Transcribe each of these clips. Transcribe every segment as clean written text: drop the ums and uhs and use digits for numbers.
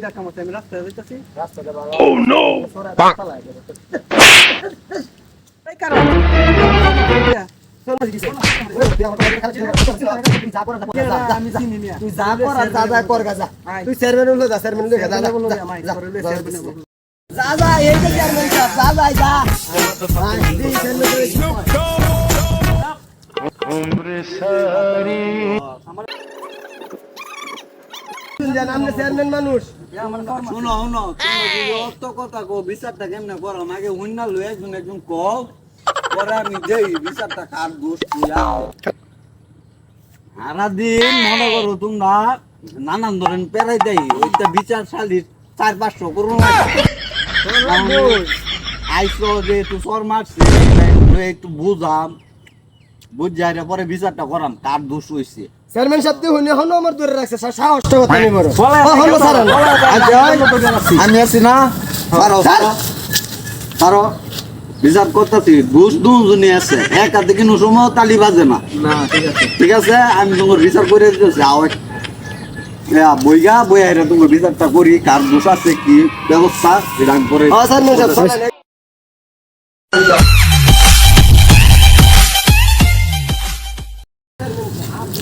দেখা মতো আমি রাস্তায় যাইতেছি। রাস্তাটা ভালো। Oh no! সোরা রাস্তা লাগে। এই কারণ আমি চিনি না। তুই যা কর আর যা যা কর গা যা। তুই চেয়ারম্যান হলো যা চেয়ারম্যান লই যা যা যা। যা যা এই যে চেয়ারম্যান সাহেব যা যা যা। এই চেয়ারম্যান আমরা চেয়ারম্যান মানুষ। শুনো শুনো তুমি যদি অত কথা কো বিচারটা কেমনে করো আগে হুন্না লই একজন একজন কও পরে আমি দেই বিচারটা কার দোষ কইয়া সারাদিন মনে করো তোমরা নানান ধরেন পেরাই দেই ওইটা বিচার শালির 4-500 করুন আইসো যে একটু সর মারছি একটু বুঝাম বুঝাইরে পরে বিচারটা করাম কার দোষ হইছে চেয়ারম্যান সাহেব তুই হুনি হনো আমার দূরে রাখছে সাহসটা কথা নেই বড় হলো স্যার আমি আছি না পারো বিচার করতেছি ঘুষ দুজনে আছে এক হাতে কিন্তু সময় তালি বাজে না ঠিক আছে আমি তোমার বিচার করে দিতেছি বইগা বই আইরা তোমার বিচারটা করি কার দোষ আছে কি ব্যবস্থা এটা আমি করে চেয়ারম্যান সাহেব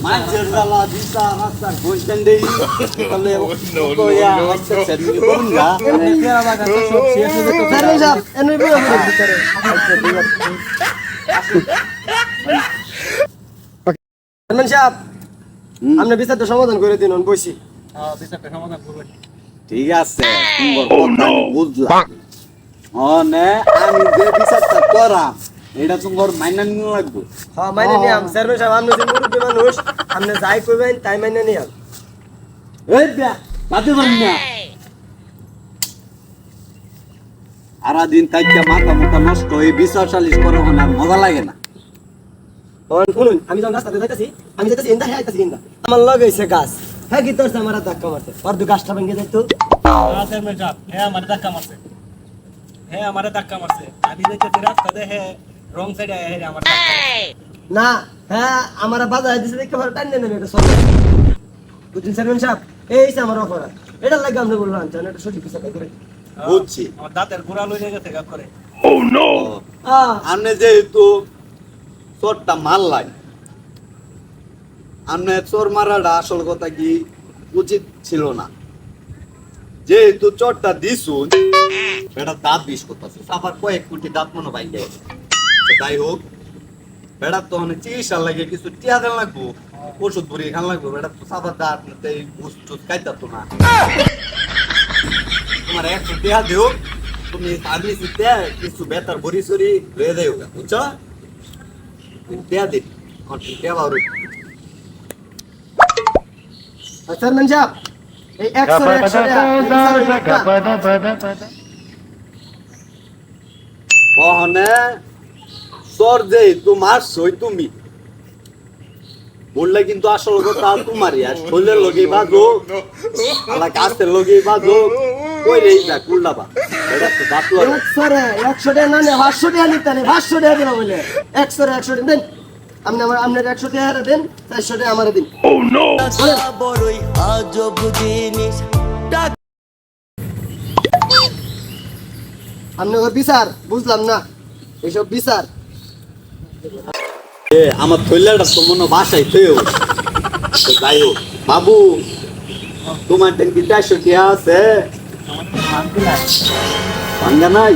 মানুষের জ্বালা দিতা রাস্তার বইছেন দেই তাহলে তো ইয়া আচ্ছা সেদিন করুন গা সব শেষ হয়ে যেত চেয়ারম্যান সাহেব এনে বই ভিতরে চেয়ারম্যান সাহেব আপনি বিচারটা সমাধান করে দিন বসি ঠিক আছে বুঝলাম নে আমি যে বিচারটা করাম এটা তোমার মাইনা নিয়ে লাগবে হ্যাঁ মাইনে নিয়াম চেয়ারম্যান সাহেব আপনি যে মুরব্বী মানুষ আপনি যাই কইবেন তাই মাইনে নিয়াম এই ব্যাগ বাদে না সারা দিন তাইকা মাথা মুথা নষ্ট হয়ে বিচার সালিশ করো না মজা লাগে না শুনুন আমি যখন রাস্তাতে যাইতেছি আমি যাইতেছি ইন্দা হ্যাঁ যাইতেছি ইন্দা আমার লাগাইছে গাছ হ্যাঁ কি তোর আমার ধাক্কা মারছে আর দু গাছটা ভেঙে যাইতো চেয়ারম্যান সাহেব হ্যাঁ আমার ধাক্কা মারছে আমি দেখতেছি রাস্তাতে হ্যাঁ রং সাইডে আমার না হ্যাঁ আমার বাজার দিছে দেখে ভালো টাইম নেন এটা সব বুঝছেন চেয়ারম্যান সাহেব এই যে আমার অপরাধ এটা লাগে আমরা বললাম জানেন এটা সঠিক বিচার করে বুঝছি আমার দাঁতের গোড়া লইয়ে গেছে গা করে Oh no! আপনি যেহেতু চোরটা মারলাই আপনি চোর মারাটা আসল কথা কি উচিত ছিল না যেহেতু চোরটা দিছুন বেটা দাঁত বিষ করতেছে আবার কয়েক কোটি দাঁত মনে পাই যায় তাই হোক বেড়া তো মানে চিকিৎসা লাগে কিছু টিয়া দেন লাগবো ওষুধ ভরিয়ে খান লাগবো বেটা তো সাবার দাঁত এই বুঝ টুস খাইতা তো না তোমার 100 টিয়া দেও তুমি আগে কিছু বেতার ভরি সরি লয়ে দেও বুঝছো টিয়া দিন টিয়া বারো চেয়ারম্যান সাহেব এই 100 বহনে চোর যে তোমার সই তুমি বললে কিন্তু আসল কথা তোমারই আর শরীরের লগে বাজো আলা গাছের লগে বাজো কই রে যা কুলডাবা এটা তো দাঁত লাগে 100 টাকা না 500 টাকা নিতে নেই 500 টাকা দিন বলে 100 দেন আপনি আমার আপনার 100 টাকা হারা দেন 400 টাকা আমারে দিন Oh no! বড়ই আজব জিনিস আপনার বিচার বুঝলাম না এইসব বিচার আমার থইলাটা তো মনে বাসায় থইও যাই হোক বাবু তোমার ট্যাঙ্কি 400 টাকা আছে ভাঙ্গা নাই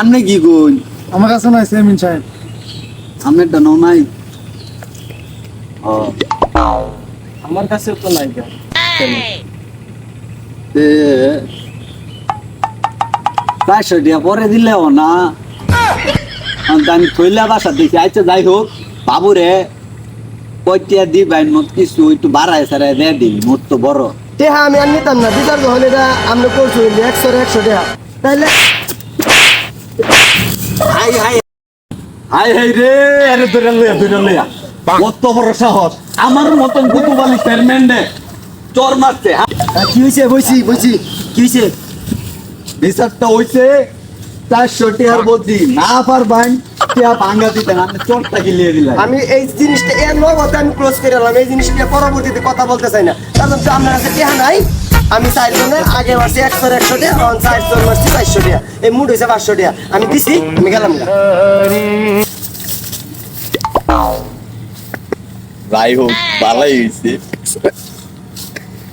আপনি কি গুণ আমার কাছে নাই চেয়ারম্যান সাহেব আপনার ডানো নাই ও আমার কাছেও তো নাই তে 400 টাকা পরে দিলেও না আমি থইলা বাসা দেখি আচ্ছা যাই হোক বাবুরে কয়টিয়া দিবেন মত কিছু একটু বাড়ায় সারায় দিয়ে দিন মোট তো বড় টেহা আমি আর নিতাম না বিচার যখন এটা আপনি করছেন 100 টাকা তাহলে হাই হাই হাই হাই রে আরে ধরে লইয়া কত বড় সাহস আমার মতন কুতুবালি চেয়ারম্যান রে চোর মারছে কি হয়েছে বইছি কি হয়েছে বিচারটা হইছে 400 টাকার বদি না পারবেন টিয়া ভাঙ্গা দিতেন আপনি চোরটা গিলিয়ে দিলেন আমি এই জিনিসটা এর নগদ আমি ক্লোজ করে এলাম, এই জিনিসটা পরবর্তীতে কথা বলতে চাই না, কারণ তো আপনার কাছে টেহা নাই। আমি 4 জনের আগে মারছি 100 টাকা, এখন 4 জন মারছি 400 টাকা, এই মুড হয়েছে 500 টাকা, আমি দিছি, আমি গেলাম না। যাই হোক ভালোই হয়েছে,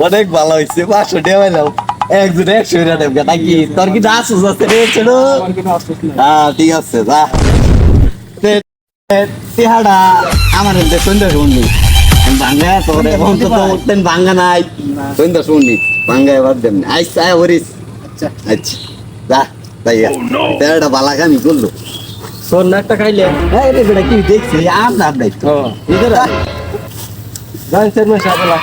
অনেক ভালো হয়েছে। 500 টাকা পাইলাম, একজন 100 টাকা দেব নাকি? তোর কি আফসোস আছে রে ছোট? আমার কোনো আফসোস নাই। হ্যাঁ ঠিক আছে, যা তেহারা আমার সন্ধ্যা শুননি ভাঙ্গা, তোর এখন তো উঠতেন ভাঙ্গা নাই, সন্ধ্যা শুননি ভাঙ্গা এবার দেন আইসা ওরিস। আচ্ছা আচ্ছা যা তাই তেহারা বালা কামি করলো। তোর নাকটা খাইলে এই রে বেটা কি দেখছি আর না নাই তো জান চেয়ারম্যান সাহেব বলা